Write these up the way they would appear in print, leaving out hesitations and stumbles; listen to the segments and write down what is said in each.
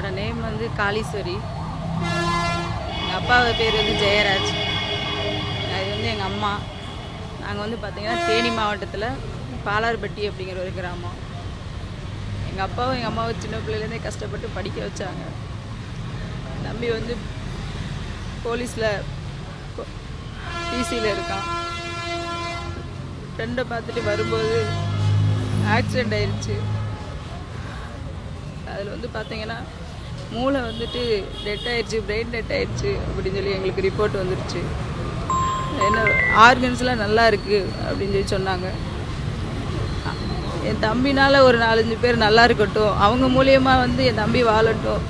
என்னோட நேம் வந்து காளீஸ்வரி. எங்கள் அப்பா பேர் வந்து ஜெயராஜ். அது வந்து எங்கள் அம்மா. நாங்கள் வந்து பார்த்திங்கன்னா தேனி மாவட்டத்தில் பாலார்பட்டி அப்படிங்கிற ஒரு கிராமம். எங்கள் அப்பாவும் எங்கள் அம்மாவும் சின்ன பிள்ளையிலேருந்தே கஷ்டப்பட்டு படிக்க வச்சாங்க. தம்பி வந்து போலீஸில் பிசியில் இருக்கான். ஃப்ரெண்டை பார்த்துட்டு வரும்போது ஆக்சிடெண்ட் ஆயிடுச்சு. அதில் வந்து பார்த்திங்கன்னா மூளை வந்துட்டு டெட் ஆயிடுச்சு, பிரெயின் டெட் ஆயிடுச்சு அப்படின்னு சொல்லி எங்களுக்கு ரிப்போர்ட் வந்துடுச்சு. என்ன ஆர்கன்ஸ்லாம் நல்லா இருக்குது அப்படின்னு சொல்லி சொன்னாங்க. என் தம்பினால் ஒரு 4-5 பேர் நல்லா இருக்கட்டும், அவங்க மூலியமாக வந்து என் தம்பி வாழட்டும்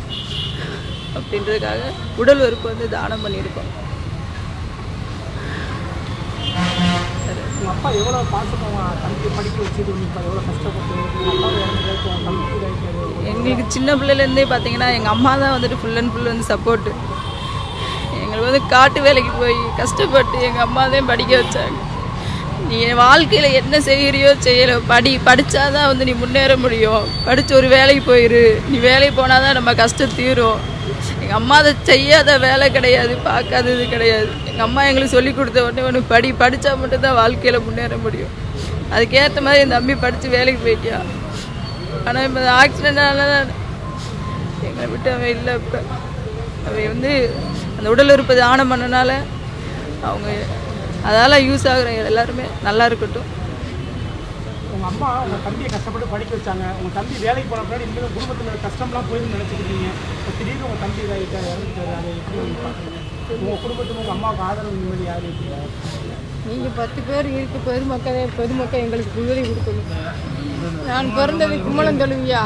அப்படின்றதுக்காக உடல் உறுப்பு வந்து தானம் பண்ணியிருக்கோம். அப்பா எவ்வளோ பாசமாக தம்பி படிக்க வச்சுட்டு எவ்வளோ கஷ்டப்பட்டு எங்களுக்கு சின்ன பிள்ளைலேருந்தே பார்த்தீங்கன்னா எங்கள் அம்மா தான் வந்துட்டு ஃபுல் அண்ட் ஃபுல் வந்து சப்போர்ட்டு. எங்களுக்கு வந்து காட்டு வேலைக்கு போய் கஷ்டப்பட்டு எங்கள் அம்மா தான் படிக்க வச்சாங்க. நீ என் வாழ்க்கையில் என்ன செய்கிறியோ செய்யலை, படித்தாதான் வந்து நீ முன்னேற முடியும், படித்து ஒரு வேலைக்கு போயிரு, நீ வேலைக்கு போனால் தான் நம்ம கஷ்டம் தீரும். எங்கள் அம்மா அதை செய்யாத வேலை கிடையாது, பார்க்காதது கிடையாது. எங்கள் அம்மா எங்களுக்கு சொல்லி கொடுத்த உடனே ஒன்று படித்தா மட்டும்தான் வாழ்க்கையில் முன்னேற முடியும். அதுக்கேற்ற மாதிரி என் தம்பி படித்து வேலைக்கு போயிட்டியா. ஆனால் இப்போ ஆக்சிடென்ட்னால தான் எங்களை விட்டு அவன் இல்லை. இப்போ அவன் வந்து அந்த உடல் உறுப்பு தானம் பண்ணனால அவங்க அதால் யூஸ் ஆகுற எல்லாருமே நல்லா இருக்கட்டும். உங்கள் அம்மா உங்கள் தம்பியை கஷ்டப்பட்டு படிக்க வச்சாங்க. உங்கள் தம்பி வேலைக்கு போன பின்னாடி இன்னும் குடும்பத்தில் கஷ்டம்லாம் போயிருந்து நினச்சிக்கிட்டீங்க. இப்போ திடீர்னு உங்கள் தம்பி இறந்துட்டாரு. அதை எப்படி பார்க்குறீங்க? உங்கள் குடும்பத்துக்கு உங்கள் அம்மாவுக்கு ஆதரவு நிம்மதி யாரும் இருக்கீங்க? நீங்கள் 10 பேர் இருக்கு பொதுமக்கள் எங்களுக்கு உதவி கொடுக்கணும். நான் பிறந்தது கும்மளந்தழுவியா,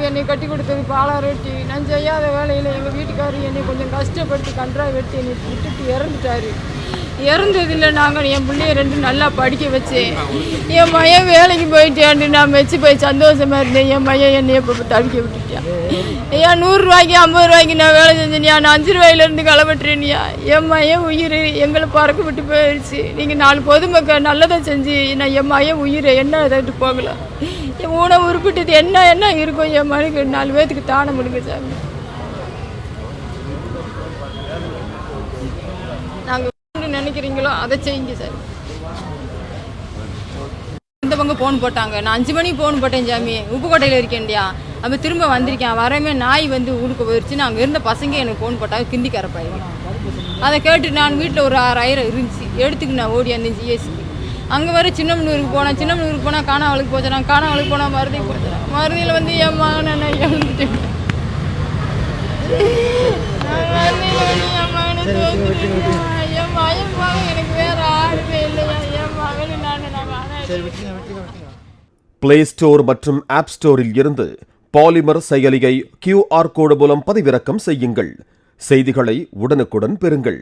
என்னை கட்டி கொடுத்தது பாலாரொட்டி. நான் செய்யாத வேலையில் எங்கள் வீட்டுக்காரர் என்னை கொஞ்சம் கஷ்டப்பட்டு கன்றாக வெட்டி என்னை விட்டுட்டு இறந்துட்டாரு. இறந்ததில்லை, நாங்கள் என் பிள்ளைய 2 நல்லா படிக்க வச்சேன். என் மையன் வேலைக்கு போயிட்டேன், நான் வச்சு போய் சந்தோஷமாக இருந்தேன். என் மையன் என்னை இப்போ தவிக்க விட்டுட்டேன். ஏன் 100 ரூபாய்க்கு 50 ரூபாய்க்கு நான் வேலை செஞ்சேனியா, நான் 5 ரூபாயிலேருந்து களவட்டுறேனியா. என் மையன் உயிர் எங்களை பறக்க விட்டு போயிடுச்சு. நீங்கள் 4 பொதுமக்கள் நல்லதை செஞ்சு நான் என் மையன் உயிரை என்ன இதாகிட்டு போகலாம். என் உணவு உருப்பிட்டது என்ன இருக்கும் என் மனுக்கு 4 பேத்துக்கு தானம் கொடுங்க சாமி. நாங்கள் நினைக்கிறீங்களோ அதை செய்யுங்க சார். இந்த பங்கு ஃபோன் போட்டாங்க, நான் 5 மணிக்கு ஃபோன் போட்டேன் சாமி, உப்புக்கோட்டையில் இருக்கேன்டியா. அப்போ திரும்ப வந்திருக்கேன், வரமே நாய் வந்து ஊருக்கு போயிடுச்சு. நாங்கள் இருந்த பசங்க எனக்கு ஃபோன் போட்டாங்க, கிண்டி கரப்பாயிடும். அதை கேட்டு நான் வீட்டில் ஒரு 6000 இருந்துச்சு, எடுத்துக்கு நான் ஓடி அந்த ஜிஎஸ்க்கு. அங்கே வர சின்னமனூருக்கு போனால் காணாவளுக்கு போச்சுறான், காணாவளுக்கு போனால் மருதி போச்சுறான். மருதியில் வந்து என் மகனை நான் இழந்துட்டேன். என் மகனை தோத்துட்டேன். என் மகன் எனக்கு வேற ஆளுமே இல்லையா. என் மகனு நான் பிளே ஸ்டோர் மற்றும் ஆப் ஸ்டோரில் இருந்து பாலிமர் செயலியை QR கோடு மூலம் பதிவிறக்கம் செய்யுங்கள். செய்திகளை உடனுக்குடன் பெறுங்கள்.